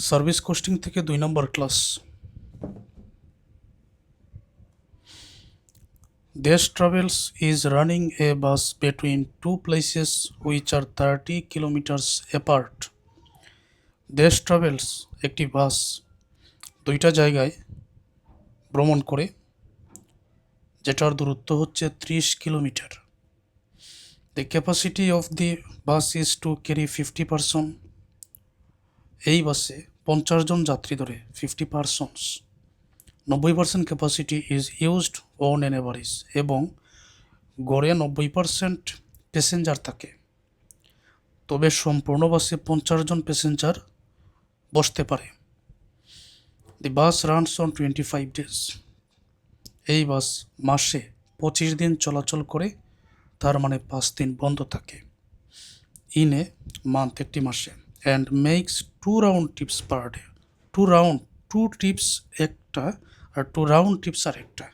Service costing থেকে 2 নম্বর class. Desh Travels is running a bus between two places which are 30 kilometers apart. Desh Travels একটি বাস দুইটা জায়গায় ভ্রমণ করে যেটার দূরত্ব হচ্ছে 30 kilometre. The capacity of the bus is to carry 50 person. এই বাসে 50 জন যাত্রী ধরে 50 persons। 90% capacity is used on an average এবং গড়ে 90% প্যাসেঞ্জার থাকে, তবে সম্পূর্ণ বাসে 50 জন প্যাসেঞ্জার বসতে পারে। দি বাস রানস অন 25 ডেজ। এই বাস মাসে 25 দিন চলাচল করে, তার মানে 5 দিন বন্ধ থাকে। ইন এ মান্থ একটি মাসে। And makes 2 round trips per day. 2 trips একটা আর 2 রাউন্ড ট্রিপস আর একটা।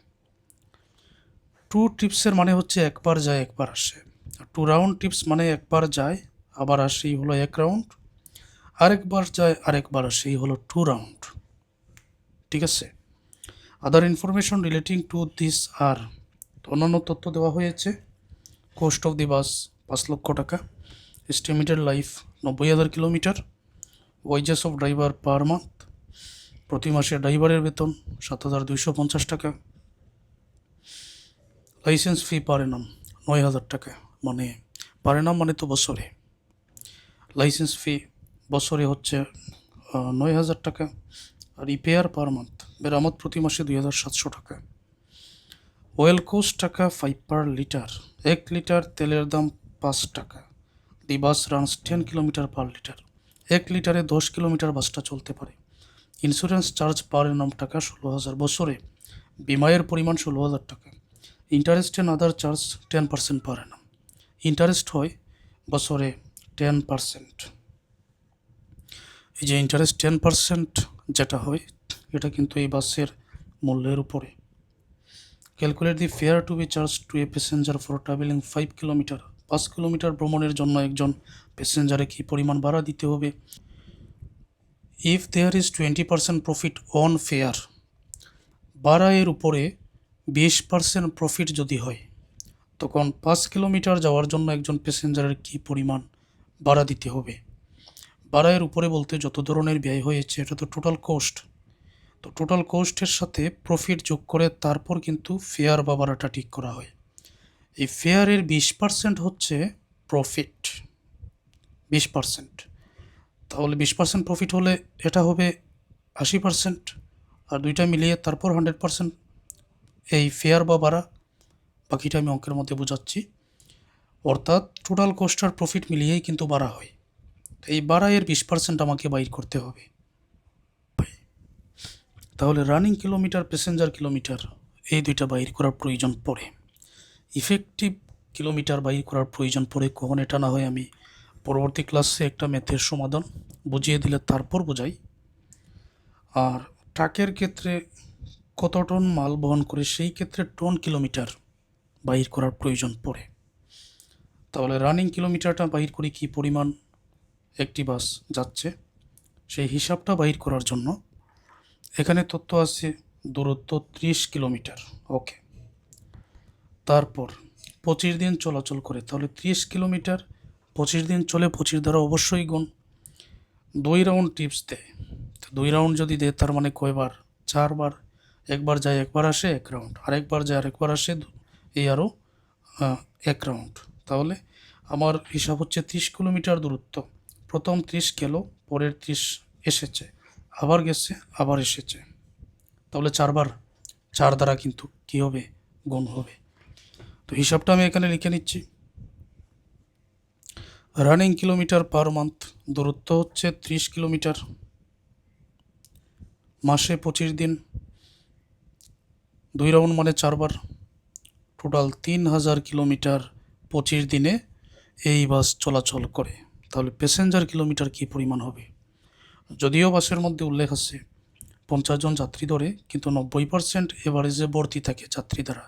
2 ট্রিপসের মানে হচ্ছে একবার যায় একবার আসে, আর 2 রাউন্ড ট্রিপস মানে একবার যায় আবার আসে, এই হলো 1 রাউন্ড, আরেকবার যায় আরেকবার আসে, এই হলো 2 রাউন্ড। ঠিক আছে। Other information relating to this আর, অন্যান্য তথ্য দেওয়া হয়েছে। কোস্ট অফ দি বাস 5 লক্ষ টাকা। Estimated life 90,000 kilometre. Wages of driver per month, প্রতি মাসে ড্রাইভারের বেতন 7,250 টাকা। লাইসেন্স ফি পার এনাম 9,000 টাকা, মানে পার এনাম মানে তো বছরে। লাইসেন্স ফি বছরে হচ্ছে 9,000 টাকা। আর রিপেয়ার পার মান্থ, মেরামত প্রতি মাসে 2,700 টাকা। অয়েল কোস্ট টাকা 5 পার লিটার, 1 লিটার তেলের দাম 5 টাকা। দি বাস রানস 10 কিলোমিটার পার লিটার, 1 লিটারে 10 কিলোমিটার বাসটা চলতে পারে। ইন্স্যুরেন্স চার্জ পার এনাম টাকা 16,000 বছরে। বিমায়ের পরিমাণ 16,000 টাকা। Interest and other charge 10% per Enam. Interest হয় বছরে 10%। এই যে ইন্টারেস্ট 10% যেটা হয়, এটা কিন্তু এই বাসের মূল্যের উপরে। Calculate the fare to be charged to a passenger for travelling 5 kilometre. 5 kilometre ভ্রমণের জন্য একজন প্যাসেঞ্জারে কী পরিমাণ ভাড়া দিতে হবে। If there is 20% profit on fare, ভাড়া এর উপরে 20% প্রফিট যদি হয়, তখন 5 কিলোমিটার যাওয়ার জন্য একজন প্যাসেঞ্জারের কী পরিমাণ ভাড়া দিতে হবে। ভাড়া এর উপরে বলতে যত ধরনের ব্যয় হয়েছে, এটা তো টোটাল কোস্ট। তো টোটাল কোস্টের সাথে প্রফিট যোগ করে তারপর কিন্তু ফেয়ার বা ভাড়াটা ঠিক করা হয়। এই ফেয়ারের 20% হচ্ছে প্রফিট, 20%। তাহলে 20% প্রফিট হলে এটা হবে 80%, আর দুইটা মিলিয়ে তারপর 100% এই ফেয়ার বা ভাড়া। বাকিটা আমি অঙ্কের মধ্যে বোঝাচ্ছি। অর্থাৎ টোটাল কোস্ট আর প্রফিট মিলিয়েই কিন্তু ভাড়া হয়। এই ভাড়া এর 20% আমাকে বাইর করতে হবে। তাহলে রানিং কিলোমিটার, প্যাসেঞ্জার কিলোমিটার, এই দুইটা বাইর করার প্রয়োজন পড়ে। ইফেক্টিভ কিলোমিটার বাইর করার প্রয়োজন পড়ে কখন, এটা না হয় আমি পরবর্তী ক্লাসে একটা ম্যাথের সমাধান বুঝিয়ে দিলে তারপর বোঝাই। আর ট্রাকের ক্ষেত্রে কত টন মাল বহন করে, সেই ক্ষেত্রে টন কিলোমিটার বাইর করার প্রয়োজন পড়ে। তাহলে রানিং কিলোমিটারটা বাইর করি কী পরিমাণ একটি বাস যাচ্ছে, সেই হিসাবটা বাইর করার জন্য এখানে তথ্য আছে। দূরত্ব 30 কিলোমিটার, ওকে। তারপর 25 দিন চলাচল করে, তাহলে 30 কিলোমিটার 25 দিন চলে, 25 দ্বারা অবশ্যই গুণ। 2 রাউন্ড টিপস দেয়, তো 2 রাউন্ড যদি দেয় তার মানে কয়বার? 4 বার। একবার যায় একবার আসে 1 রাউন্ড, আরেকবার যায় আরেকবার আসে, এই আরও 1 রাউন্ড। তাহলে আমার হিসাব হচ্ছে 30 কিলোমিটার দূরত্ব। প্রথম 30 গেল, পরের 30 এসেছে, আবার গেছে, আবার এসেছে। তাহলে 4 বার, 4 দ্বারা কিন্তু কী হবে? গুণ হবে। তো হিসাবটা আমি এখানে লিখে নিচ্ছি। রানিং কিলোমিটার পার মান্থ, দূরত্ব হচ্ছে 30 কিলোমিটার, মাসে 25 দিন, 2 রাউন্ড মানে 4 বার, টোটাল 3,000 কিলোমিটার 25 দিনে এই বাস চলাচল করে। তাহলে প্যাসেঞ্জার কিলোমিটার কী পরিমাণ হবে? যদিও বাসের মধ্যে উল্লেখ আছে 50 জন যাত্রী ধরে, কিন্তু 90% এভারেজে ভর্তি থাকে যাত্রী দ্বারা।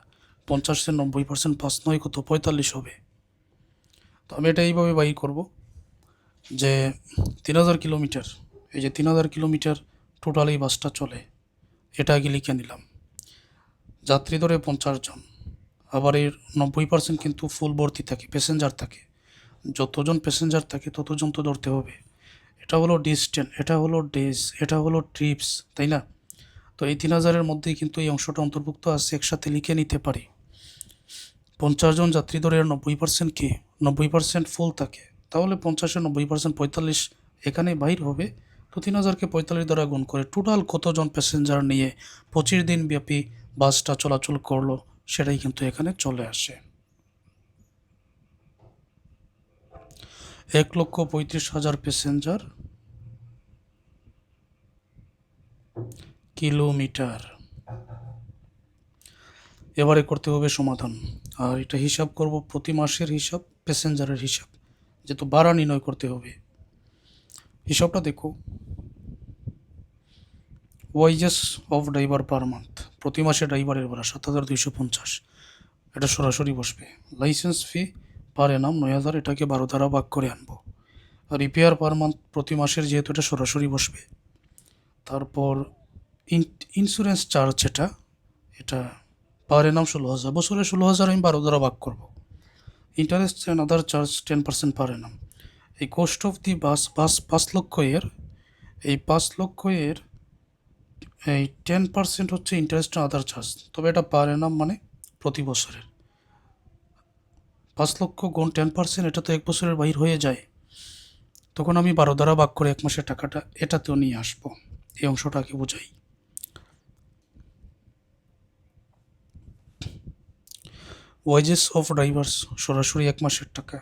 50 90%, 5 9 কত? 45 হবে। তো আমি এটা এইভাবে বাইর করব যে 3,000 কিলোমিটার এই যে 3000 কিলোমিটার টোটাল এই বাসটা চলে, এটা আগে লিখে নিলাম। যাত্রী ধরে 50 জন, আবার এর 90% কিন্তু ফুল ভর্তি থাকে, প্যাসেঞ্জার থাকে। যতজন প্যাসেঞ্জার থাকে ততজন তো ধরতে হবে। এটা হলো ডিস্টেন্স, এটা হলো ডেজ, এটা হলো ট্রিপস, তাই না? তো এই 3000-এর মধ্যেই কিন্তু এই অংশটা অন্তর্ভুক্ত আছে, একসাথে লিখে নিতে পারি। 50 জন যাত্রী ধরে 90% কি 90% ফুল থাকে, তাহলে 50-এর 90% 45 এখানে বাইর হবে। তো 3000-কে 45 দ্বারা গুণ করে টোটাল কতজন প্যাসেঞ্জার নিয়ে 25 দিন ব্যাপী বাসটা চলাচল করলো সেটাই কিন্তু এখানে চলে আসে। 1,35,000 প্যাসেঞ্জার কিলোমিটার। এবারে করতে হবে সমাধান, আর এটা হিসাব করব প্রতি মাসের হিসাব, প্যাসেঞ্জারের হিসাব, যেহেতু ভাড়া নির্ণয় করতে হবে। হিসাবটা দেখো, wages of driver per month, প্রতি মাসে ড্রাইভারের ভাড়া 7,250, এটা সরাসরি বসবে। লাইসেন্স ফি পার এনাম 9,000, এটাকে 12 দ্বারা ভাগ করে আনবো। রিপেয়ার পার মান্থ প্রতি মাসের, যেহেতু এটা সরাসরি বসবে। তারপর ইন্স্যুরেন্স চার্জ, এটা পার এনাম 16,000, বছরে 16,000 আমি 12 দ্বারা ভাগ করব। ইন্টারেস্ট অ্যান্ড আদার চার্জ 10% পার এনাম। এই কোস্ট অফ দি বাস 5 লক্ষ এর, এই 5 লক্ষ এর এই 10% হচ্ছে ইন্টারেস্ট অ্যান্ড আদার চার্জ, তবে এটা পার এনাম মানে প্রতি বছরের। 5 লক্ষ গুণ 10%, এটা তো 1 বছরের বাইর হয়ে যায়। তখন আমি 12 দ্বারা ভাগ করে 1 মাসের টাকাটা এটাতেও নিয়ে আসবো। এই অংশটাকে বোঝাই। ওয়েজেস অফ ড্রাইভার্স সরাসরি 1 মাসের টাকা।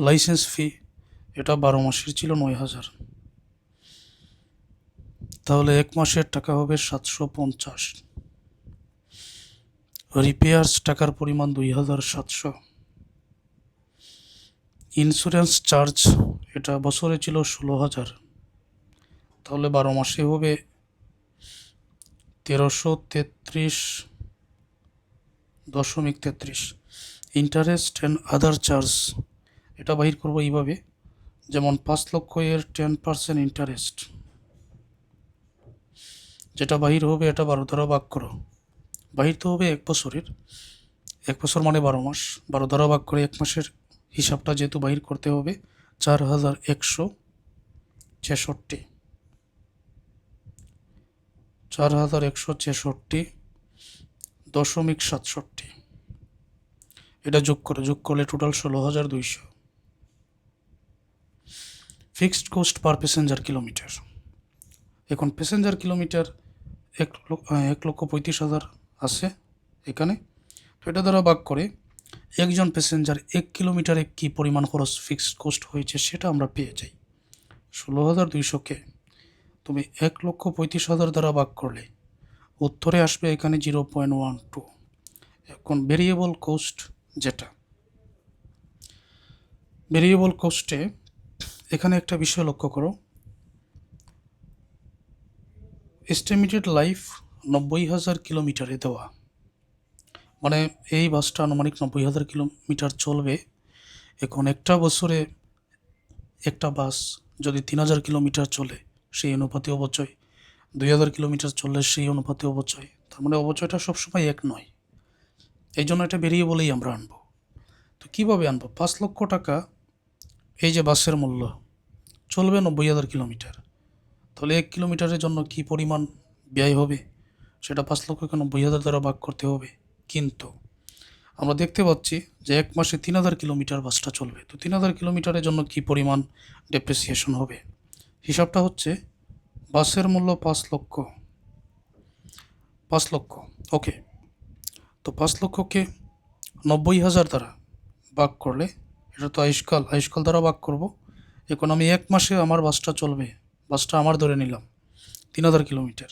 লাইসেন্স ফি, এটা 12 মাসের ছিল 9,000, তাহলে 1 মাসের টাকা হবে 750। রিপেয়ার্স টাকার পরিমাণ 2,700। ইন্স্যুরেন্স চার্জ, এটা বছরে ছিল 16,000, তাহলে 12 মাসে হবে 1333.33। ইন্টারেস্ট অ্যান্ড আদার চার্জ, এটা বাহির করবো এইভাবে, যেমন 5 লক্ষ এর 10% ইন্টারেস্ট, যেটা বাহির হবে এটা 12 দ্বারা ভাগ করো। বাহির তো হবে 1 বছরের, 1 বছর মানে 12 মাস, 12 দ্বারা ভাগ করে 1 মাসের হিসাবটা যেহেতু বাহির করতে হবে, 4,166, 4,166.67। এটা যোগ করলে টোটাল 16,200। ফিক্সড কোস্ট পার প্যাসেঞ্জার কিলোমিটার, এখন প্যাসেঞ্জার কিলোমিটার 1,35,000 আছে এখানে, তো এটা দ্বারা ভাগ করে একজন প্যাসেঞ্জার 1 কিলোমিটারে কী পরিমাণ খরচ ফিক্সড কোস্ট হয়েছে সেটা আমরা পেয়ে যাই। 16,200-কে তুমি 1,35,000 দ্বারা ভাগ করলে উত্তরে আসবে এখানে 0.12। এখন ভেরিয়েবল কোস্ট, ভেরিয়েবল কোস্টে এখানে একটা বিষয় লক্ষ্য করো, এস্টিমেটেড লাইফ 90,000 কিলোমিটারে দেওয়া, মানে এই বাসটা আনুমানিক 90,000 কিলোমিটার চলবে। এখন একটা বছরে একটা বাস যদি 3,000 কিলোমিটার চলে সেই অনুপাতে অবচয়, 2,000 কিলোমিটার চললে সেই অনুপাতে অবচয়, তার মানে অবচয়টা সবসময় এক নয়। এই জন্য এটা বেরিয়ে বলেই আমরা আনবো। তো কীভাবে আনবো? 5 লক্ষ টাকা এই যে বাসের মূল্য, চলবে 90,000 কিলোমিটার, তাহলে 1 কিলোমিটারের জন্য কি পরিমাণ ব্যয় হবে সেটা 5 লক্ষকে 90,000 দ্বারা ভাগ করতে হবে। কিন্তু আমরা দেখতে পাচ্ছি যে 1 মাসে 3,000 কিলোমিটার বাসটা চলবে, তো 3,000 কিলোমিটারের জন্য কি পরিমাণ ডেপ্রিসিয়েশন হবে, হিসাবটা হচ্ছে বাসের মূল্য 5 লক্ষ, ওকে। তো 5 লক্ষকে 90,000 দ্বারা ভাগ করলে, এটা তো আয়ুষ্কাল দ্বারা ভাগ করব। এখন আমি 1 মাসে আমার বাসটা চলবে, বাসটা আমার ধরে নিলাম 3,000 কিলোমিটার,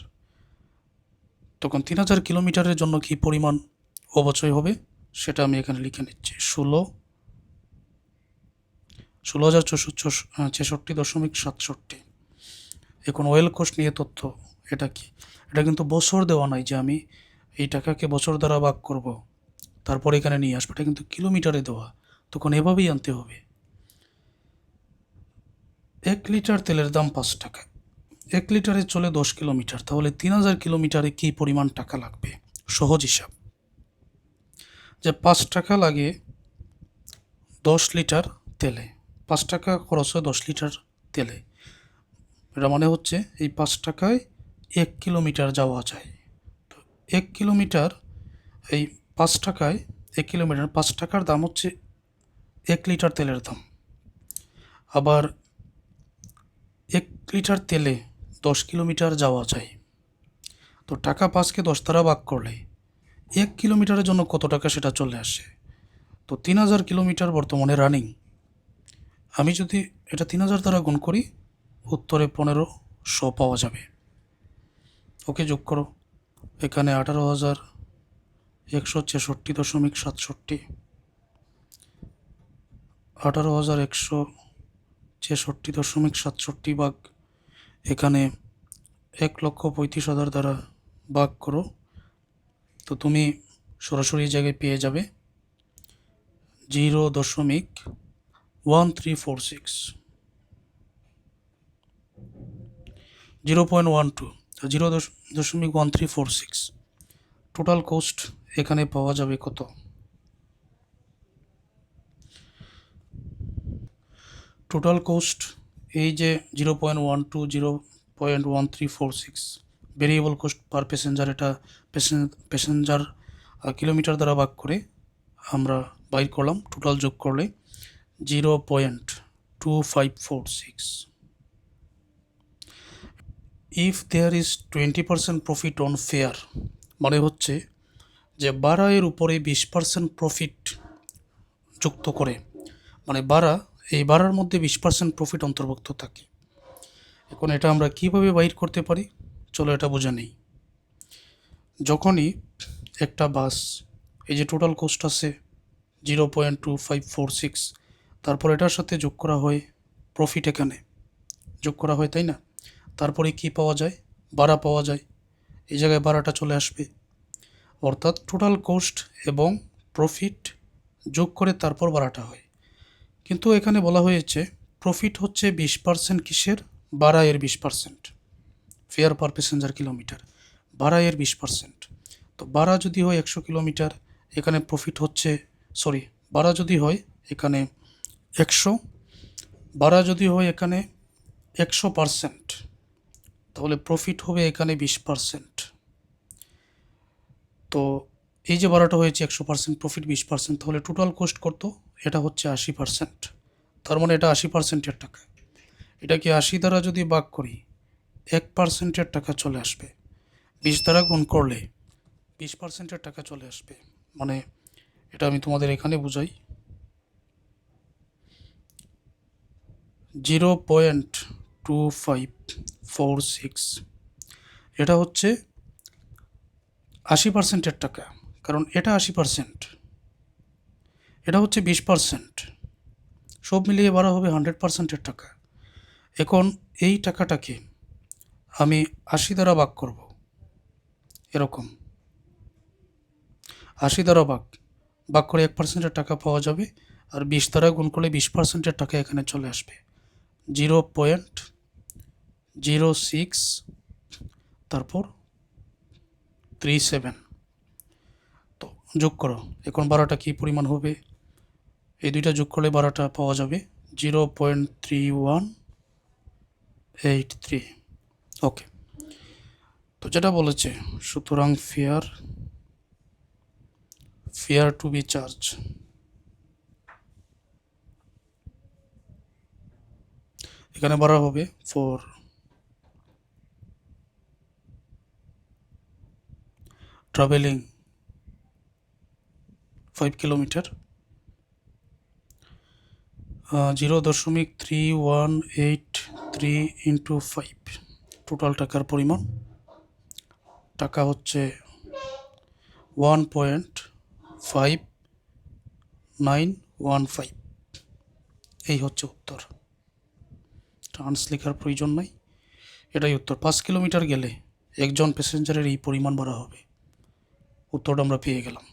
তখন 3,000 কিলোমিটারের জন্য কি পরিমাণ অবচয় হবে সেটা আমি এখানে লিখে নিচ্ছি, 16,066.67। এখন ওয়েল কোস্ট নিয়ে তথ্য, এটা কি? এটা কিন্তু বছর দেওয়া নাই যে আমি এই টাকাকে বছর দ্বারা ভাগ করব তারপর এখানে নিয়ে আসবো, এটা কিন্তু কিলোমিটারে দেওয়া, তখন এভাবেই আনতে হবে। 1 লিটার তেলের দাম 5 টাকা, 1 লিটারে চলে 10 কিলোমিটার, তাহলে 3000 কিলোমিটারে কী পরিমাণ টাকা লাগবে? সহজ হিসাব, যে 5 টাকা লাগে 10 লিটার তেলে, 5 টাকা খরচ হয় 10 লিটার তেলে, এটা মানে হচ্ছে এই 5 টাকায় 1 কিলোমিটার যাওয়া যায়। তো 1 কিলোমিটার, এই 5 টাকায় 1 কিলোমিটার, 5 টাকার দাম হচ্ছে 1 লিটার তেলের দাম। আবার 1 লিটার তেলে 10 কিলোমিটার যাওয়া যায়, তো টাকা 5কে 10 দ্বারা ভাগ করলে 1 কিলোমিটারের জন্য কত টাকা সেটা চলে আসে। তো 3000 কিলোমিটার বর্তমানে রানিং। আমি যদি এটা 3000 দ্বারা গুণ করি, উত্তরে 1500 পাওয়া যাবে। ওকে, যোগ করো, এখানে 18,166.67, 18,166.67 ভাগ এখানে 1,35,000 দ্বারা ভাগ করো, তো তুমি সরাসরি জায়গায় পেয়ে যাবে 0.1346, 0.12, 0.1346। টোটাল কস্ট এখানে পাওয়া যাবে কত? টোটাল কোস্ট এই যে 0.12, 0.1346 ভেরিয়েবল কোস্ট পার প্যাসেঞ্জার, এটা প্যাসেঞ্জার কিলোমিটার দ্বারা ভাগ করে আমরা বাইর করলাম, টোটাল যোগ করলে 0.2546। If there is 20% profit on fare, মানে হচ্ছে যে ভাড়া এর উপরে 20% প্রফিট যুক্ত করে, মানে ভাড়া, এই ভাড়ার মধ্যে 20% প্রফিট অন্তর্ভুক্ত থাকে। এখন এটা আমরা কিভাবে বাইর করতে পারি, চলো এটা বোঝা নেই। যখনই একটা বাস, এই যে টোটাল কোস্ট আছে 0.2546, তারপর এটার সাথে যোগ করা হয় প্রফিট, এখানে যোগ করা হয়, তাই না? তারপরে কি পাওয়া যায়? ভাড়া পাওয়া যায়, এই জায়গায় ভাড়াটা চলে আসবে। অর্থাৎ টোটাল কোস্ট এবং প্রফিট যোগ করে তারপর ভাড়াটা হয়। কিন্তু এখানে বলা হয়েছে প্রফিট হচ্ছে 20% কিসের? ভাড়া এর 20%, ফেয়ার পার প্যাসেঞ্জার কিলোমিটার, ভাড়া এর 20%। তো ভাড়া যদি হয় 100 কিলোমিটার, এখানে প্রফিট হচ্ছে, ভাড়া যদি হয় এখানে 100, ভাড়া যদি হয় এখানে 100%, তাহলে প্রফিট হবে এখানে 20%। তো এই যে ভাড়াটা হয়েছে 100%, প্রফিট 20%, তাহলে টোটাল কোস্ট কত? এটা হচ্ছে 80%। তার মানে এটা 80%-এর টাকা। এটাকে 80 দ্বারা যদি ভাগ করি 1%-এর টাকা চলে আসবে, 20 দ্বারা গুণ করলে 20%-এর টাকা চলে আসবে। মানে এটা আমি তোমাদের এখানে বুঝাই, 0.2546, এটা হচ্ছে 80%-এর টাকা, কারণ এটা 80%, এটা হচ্ছে 20%, সব মিলিয়ে ভাড়া হবে 100%-এর টাকা। এখন এই টাকাটাকে আমি 80 দ্বারা ভাগ করব, এরকম 80 দ্বারা ভাগ করে 1%-এর টাকা পাওয়া যাবে, আর 20 দ্বারা গুণ করলে 20%-এর টাকা এখানে চলে আসবে, 0.06, তারপর 37। তো যোগ করো, এখন ভাড়াটা কী পরিমাণ হবে? এই দুইটা যোগ করলে ভাড়াটা পাওয়া যাবে 0.3183। ওকে, তো যেটা বলেছে, সুতরাং ফেয়ার টু বি চার্জ, এখানে ভাড়া হবে for travelling 5 kilometre, 0.3183 into 5, total টাকার পরিমাণ, টাকা হচ্ছে 1.5915। এই হচ্ছে উত্তর, ট্রান্স লেখার প্রয়োজন নাই, এটাই উত্তর। 5 কিলোমিটার গেলে একজন প্যাসেঞ্জারের এই পরিমাণ ভাড়া হবে। উত্তরটা আমরা পেয়ে গেলাম।